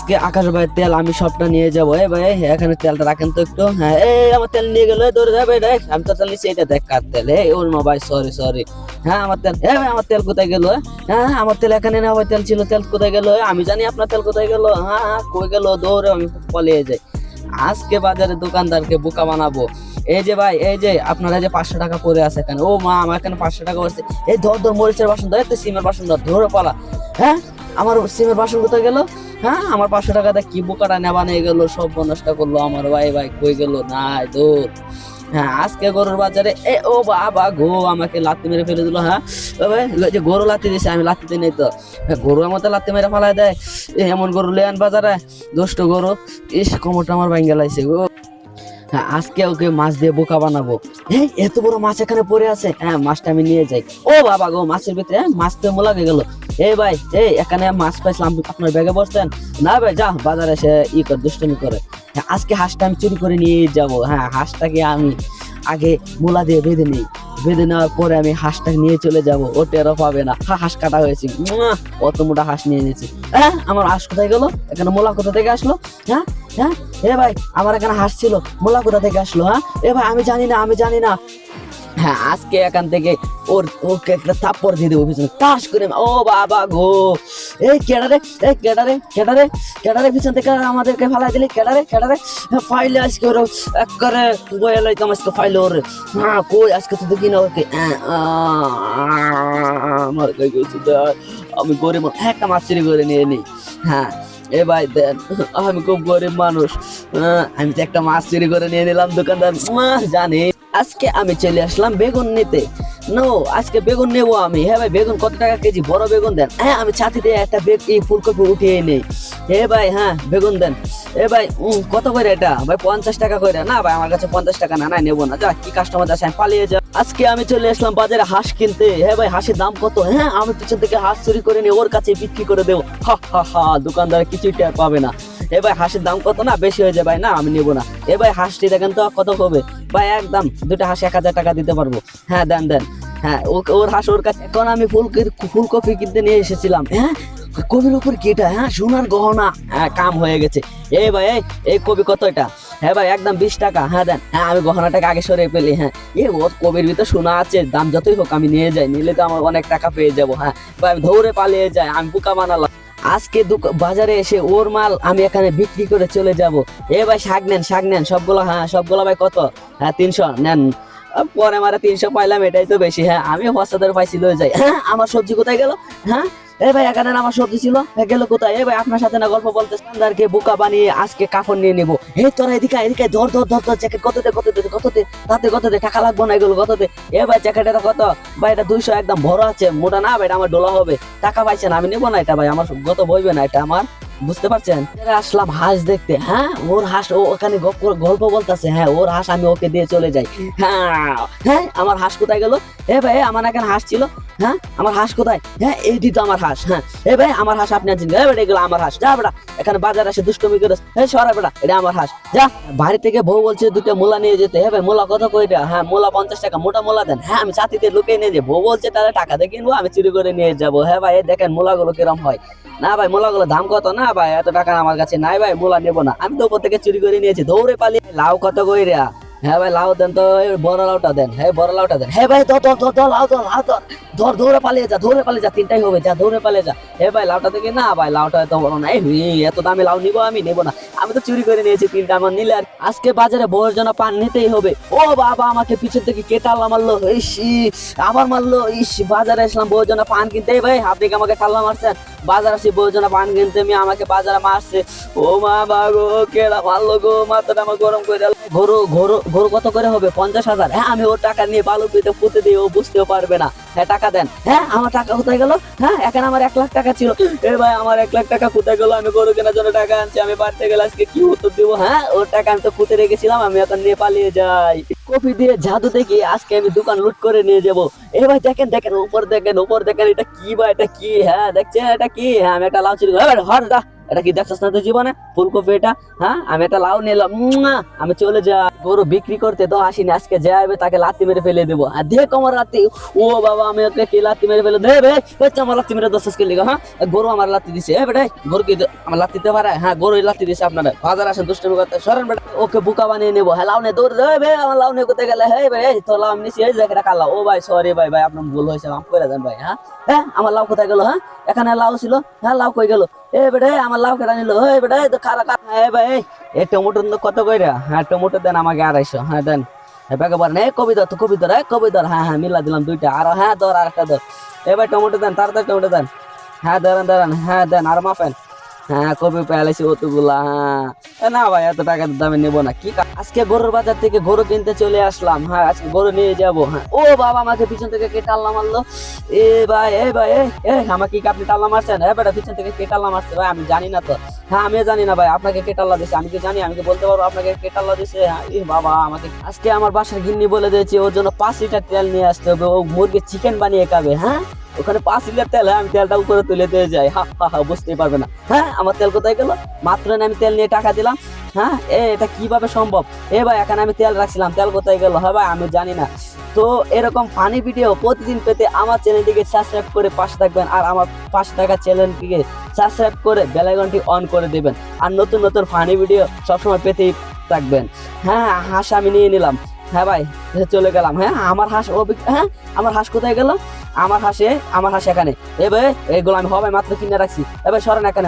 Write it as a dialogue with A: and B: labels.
A: আজকে আকাশ ভাই তেল আমি সবটা নিয়ে যাবো। ভাই এখানে তেলটা রাখেন তো একটু। হ্যাঁ আমার তেল নিয়ে গেল, দৌড়ে যাবে। আমি তো তেল নিচ্ছি, এটা দেখ কার তেল। ওর নো ভাই, সরি সরি। হ্যাঁ আমার তেল, ভাই আমার তেল কোথায় গেল? হ্যাঁ আমার তেল এখানে না ভাই, তেল ছিল, তেল কোথায় গেল? আমি জানি আপনার তেল কোথায় গেল। হ্যাঁ কই গেল? দৌড়ে আমি পালিয়ে যাই। আজকে বাজারে দোকানদারকে বোকা বানাবো। এই যে ভাই, এই যে আপনারা যে 500 টাকা পরে আছে এখানে। ও মা, আমার এখানে 500 টাকা পড়ছে। এই ধর ধর, মরিচের বাসন ধর, সিমের বাসন ধর, ধরে পালা। হ্যাঁ আমার সিমের বাসন কোথায় গেল? হ্যাঁ আমার 500 টাকাটা কি বোকাটা নেবা নিয়ে গেল, সব নষ্ট করলো আমার। ভাই ভাই কই গেল? নাই দূর। হ্যাঁ আজকে গরুর বাজারে ও বাবা গো, আমাকে লাত্তি মেরে ফেলে দিল। হ্যাঁ ভাই, যে গরু লাত্তি দিছে, আমি লাত্তি দিই নাই তো। গরু আমার লাত্তি মেরে ফেলায় দেয়। এমন গরু লেয়ান বাজারে, দুষ্ট গরু। ইস, কোমরটা আমার ভাঙ্গে লাইছে গো। হ্যাঁ আজকে ওকে মাছ দিয়ে বোকা বানাবো। এত বড় মাছ এখানে পড়ে আছে। হ্যাঁ মাছটা আমি নিয়ে যাই। ও বাবা গো, মাছের ভিতরে মাছ তো মোলা গেল। ভাই, এখানে মাছ পাইছিলাম, আপনার ব্যাগে বসতেন না ভাই? যা বাজারে এসে কর, দুষ্টুমি করে। হ্যাঁ আজকে হাঁসটা আমি চুরি করে নিয়ে যাবো। হ্যাঁ হাঁসটাকে আমি আগে মোলা দিয়ে বেঁধে নিই, বেঁধে নেওয়ার পরে আমি হাঁসটাকে নিয়ে চলে যাব। ও টেরও পাবে না। হাঁস কাটা হয়েছে, অত মোটা হাঁস নিয়ে নিয়েছি। হ্যাঁ আমার হাঁস কোথায় গেল? এখানে মোলা কোথা থেকে আসলো? হ্যাঁ হ্যাঁ ভাই, আমার এখানে হাঁস ছিল, মোলা কোথা থেকে আসলো? হ্যাঁ ভাই আমি জানি না, আমি জানি না। হ্যাঁ আজকে এখান থেকে ওকে একটা থাপ্পড় দিয়ে দেবো পিছনে, টাস করে। ও বাবা গো, কেডারে কেডারে কেডারে কেডারে পিছন থেকে আমাদেরকে ফালাই দিলে। কেডারে ফাইলে আজকে ওর একবারে বয়ে লাইতাম আজকে ফাইলে ওর। হ্যাঁ কই আজকে তো দেখি না ওকে। আমার কই গেছি, আমি গরিব, একটা মাছ চুরি করে নিয়ে নিই। হ্যাঁ ভাই দেন, আমি খুব গরিব মানুষ। আমি তো একটা মাছ চুরি করে নিয়ে নিলাম। দোকানদার জানি। আজকে আমি চলে আসলাম বেগুন নিতে। আজকে বেগুন নেবো আমি। হ্যাঁ ভাই, বেগুন কত টাকা কেজি? বড় বেগুন দেন। হ্যাঁ আমি ছাতি দিয়ে একটা ফুলকপি উঠিয়ে নেই। ভাই হ্যাঁ বেগুন দেন। ভাই কত করে এটা? ভাই 50 টাকা করে। না ভাই আমার কাছে 50 টাকা না, নেবো না। যা, কি কাস্টমার আছে, আমি পালিয়ে যা। আজকে আমি চলে আসলাম বাজারে হাঁস কিনতে। হ্যাঁ ভাই হাঁসের দাম কত? হ্যাঁ আমি পিছন থেকে হাঁস চুরি করে নিয়ে ওর কাছে বিক্রি করে দেবো। হা হা হা, দোকানদার কিছুই টের পাবে না। ভাই হাঁসের দাম কত? না বেশি হয়ে যায় ভাই, না আমি নেবো না। ভাই হাঁসটি দেখেন তো কত হবে? ভাই একদম দুটো হাঁস 1000 টাকা দিতে পারবো। হ্যাঁ দেন দেন। হ্যাঁ ওর হাঁস ওর কাছে। এখন আমি ফুলকপি কিনতে নিয়ে এসেছিলাম। হ্যাঁ কবির উপর কি এটা? হ্যাঁ সোনার গহনা। হ্যাঁ কাম হয়ে গেছে। ভাই এই কবি কত এটা? হ্যাঁ ভাই একদম 20 টাকা। হ্যাঁ দেন। হ্যাঁ আমি গহনাটাকে আগে সরে পেলি। হ্যাঁ ওর কবির ভিতর সোনা আছে, দাম যতই হোক আমি নিয়ে যাই, নিলে তো আমার অনেক টাকা পেয়ে যাবো। হ্যাঁ ভাই আমি দৌড়ে পালিয়ে যাই, আমি বোকা বানালাম। আজকে বাজারে এসে ওর মাল আমি এখানে বিক্রি করে চলে যাব। ভাই শাক নেন সবগুলো। হ্যাঁ সবগুলো ভাই কত? হ্যাঁ 300 নেন। পরে মারা 300 পাইলাম, এটাই তো বেশি। হ্যাঁ আমি হস্তাদের পাইছি, লয়ে যাই। হ্যাঁ আমার সবজি কোথায় গেল? হ্যাঁ ভাই এখানে আমার সবজি ছিল, গেল কোথায়? ভাই আপনার সাথে না গল্প বলতে, দোকানদারকে বোকা বানিয়ে আজকে কাপড় নিয়ে নেবো। তোরা এদিকে ধর জ্যাকেট কত দে কত দে টাকা লাগবো না, এগুলো কত দে? ভাই জ্যাকেটের কত? ভাই এটা 200, একদম ভরো আছে, মোটা না ভাই, এটা আমার ডোলা হবে। টাকা পাইছেন, আমি নেবো না এটা ভাই, আমার গত বইবে না এটা আমার, বুঝতে পারছেন? আসলাম হাঁস দেখতে। হ্যাঁ ওর হাঁস, ও ওখানে গল্প বলতেছে। হ্যাঁ ওর হাঁস আমি ওকে দিয়ে চলে যাই। হ্যাঁ আমার হাঁস কোথায় গেল? ভাই আমার এখানে হাঁস ছিল। হ্যাঁ আমার হাঁস কোথায়? হ্যাঁ এইটি তো আমার হাঁস। হ্যাঁ ভাই আমার হাঁস আপনি আনছেন? এগুলো আমার হাঁস। যা বেটা, এখানে বাজার আসে দুষ্টমি করে। সরা বেটা, এটা আমার হাঁস। যা। বাড়ি থেকে বউ বলছে দুটো মোলা নিয়ে যেতে। ভাই মোলা কত কইরা? হ্যাঁ মোলা 50 টাকা, মোটা মোলা দেন। হ্যাঁ আমি ছাতিতে লুকিয়ে নিয়ে যাই। বউ বলছে তাহলে টাকা দিয়ে কিনবো, আমি চুরি করে নিয়ে যাবো। হ্যাঁ ভাই দেখেন মোলাগুলো কিরম হয়। না ভাই মোলাগুলো দাম কত? না ভাই এত টাকা আমার কাছে নাই ভাই, মোলা নেবো না। আমি তো ওপর থেকে চুরি করে নিয়েছি, দৌড়ে পালিয়ে। লাউ কত কইরা? হ্যাঁ ভাই লাউ দেন তো, বড় লাউটা দেন। হ্যাঁ বড় লাউটা দেন। হ্যাঁ ভাই লাউ ধর, দৌড়ে পালিয়ে যা, 3টাই হবে, যা দৌড়ে পালিয়ে যা। ভাই লাউটা দেখি। না ভাই লাউটা এত বড় না। এত দামি লাউ নিবো আমি? নেবো না, আমি তো চুরি করে নিয়েছি 3টা, আমার নিলে আর। আজকে বাজারে বউয়ের জন্য পান নিতেই হবে। ও বাবা আমাকে পিছন থেকে কেটাল্লা মারলো, আবার মারলো। বাজারে আসলাম বউয়ের জন্য পান কিনতে। ভাই আপনি কি আমাকে ঠাল্লা মারছেন? বাজার আসি বউয়ের জন্য পান কিনতে, আমাকে বাজারে মারছে। ও মা গো, কেডা মারলো গো, মাথাটা আমার গরম করে দিল। গরু কত করে হবে? 50,000। হ্যাঁ আমি ওর টাকা নিয়ে বালু পেতে পুঁতে দিই, ও বুঝতেও পারবে না। হ্যাঁ টাকা দেন। হ্যাঁ আমার টাকা কোথায় গেল? হ্যাঁ এখানে আমার 1 লাখ টাকা ছিল। ভাই আমার 1 লাখ টাকা কোথায় গেল? আমি গরু কেনার জন্য টাকা আনছি, আমি বাড়িতে গেলে আজকে কি উত্তর দিব? হ্যাঁ ওর টাকা আমি তো পুঁতে রেখেছিলাম, আমি এখন নিয়ে পালিয়ে যাই। কফি দিয়ে জাদু দেখি আজকে আমি দোকান লুট করে নিয়ে যাবো। ভাই দেখেন উপর দেখেন, এটা কি ভাই? এটা কি? হ্যাঁ দেখছেন এটা কি? হ্যাঁ আমি একটা লাউ চুরি করে। হর এটা কি দেখছিস না তুই জীবনে ফুলকপি এটা? হ্যাঁ, আমি একটা লাউ নিলাম, আমি চলে যা গরু বিক্রি করতে তো আসিনি, আজকে যাবে তাকে লাত্তি মেরে ফেলে দেবো। আর দেখ আমার লাত্তি, ও বাবা আমি ওকে কি লাত্তি মেরে ফেলে দেবে, আমার লাত্তি মেরে দশ কে লিখা। হ্যাঁ, গরু আমার লাত্তি দিছে, বেটাই গরু কি আমার লাত্তি দিতে পারে? হ্যাঁ, গরু লাত্তি দিছে আপনারা, বাজার আসেন দুষ্টমি করতে, সরেন বেটা, ওকে বুকা বানিয়ে নেবো। হ্যাঁ, লাউ নিয়ে দৌড় দেবে, আমার লাউ নিয়ে কোথায় গেলে? হ্যাঁ ভাই, তো লাউ আমি নিছি, এই যে একটা কালা। ও ভাই সরি ভাই, ভাই আপনার ভুল হয়েছে, মাফ করে দেন ভাই। হ্যাঁ হ্যাঁ, আমার লাউ কোথায় গেল? হ্যাঁ, এখানে লাউ ছিল, হ্যাঁ লাউ কই গেল? এ বেটা আমার লাউ কেটে নিল, এই বেটা তো খারা খা। হ্যাঁ ভাই, এই টমেটো কত কইরা? হ্যাঁ টমেটো দেন আমাকে 250। হ্যাঁ দেন। ব্যাগে বলেন এই কবি ধর, তো কবি ধর, কবি ধর। হ্যাঁ হ্যাঁ, মিলা দিলাম দুইটা। আর হ্যাঁ ধর, আর একটা ধর। এবার টমেটো দেন, তাড়াতাড়ি টমেটো দেন। হ্যাঁ দাঁড়ান দাঁড়ান, হ্যাঁ দেন, আর মাফেন। হ্যাঁ কবি পেলাইছি অতগুলা। হ্যাঁ না ভাই, এত টাকা দামে নেবো না। কি আজকে গরুর বাজার থেকে গরু কিনতে চলে আসলাম। হ্যাঁ আজকে গরু নিয়ে যাবো। হ্যাঁ, ও বাবা আমাকে পিছন থেকে কে টাল্লা মারলো? এ ভাই, এ ভাই, আমাকে কি আপনি টাল্লা মারছেন? বেটা পিছন থেকে কে টাল্লা মারছে ভাই? আমি জানি না তো। হ্যাঁ আমিও জানি না ভাই, আপনাকে কে টাল্লা দিছে? আমি কি জানি? আমি কি বলতে পারবো আপনাকে কে টাল্লা দিছে? বাবা আমাকে আজকে আমার বাসার গিন্নি বলে দিয়েছে ওর জন্য 5 লিটার তেল নিয়ে আসতে হবে, ও মুরগির চিকেন বানিয়ে খাবে। হ্যাঁ, ওখানে 5 লিটার তেল। হ্যাঁ, আমি তেলটা উপরে তুলে দিয়ে যাই। হা হা হা, বুঝতেই পারবে না। হ্যাঁ, আমার তেল কোথায় গেল? মাত্র না আমি তেল নিয়ে টাকা দিলাম। হ্যাঁ, এটা কিভাবে সম্ভব? ভাই এখানে আমি তেল রাখছিলাম, তেল কোথায় গেল? হ্যাঁ ভাই, আমি জানি না। তো এরকম ফানি ভিডিও প্রতিদিন পেতে আমার চ্যানেলটিকে সাবস্ক্রাইব করে পাশে থাকবেন, আর আমার পাশে থাকা চ্যানেলটিকে সাবস্ক্রাইব করে বেল আইকনটি অন করে দেবেন, আর নতুন নতুন ফানি ভিডিও সবসময় পেতেই থাকবেন। হ্যাঁ, হাঁস আমি নিয়ে নিলাম। হ্যাঁ ভাই, চলে গেলাম। হ্যাঁ, আমার হাঁস হ্যাঁ, আমার হাঁস কোথায় গেল? আমার হাঁস এখানে। ভাই এগুলো আমি হবে মাত্র কিনে রাখছি। ভাই সরেন এখানে।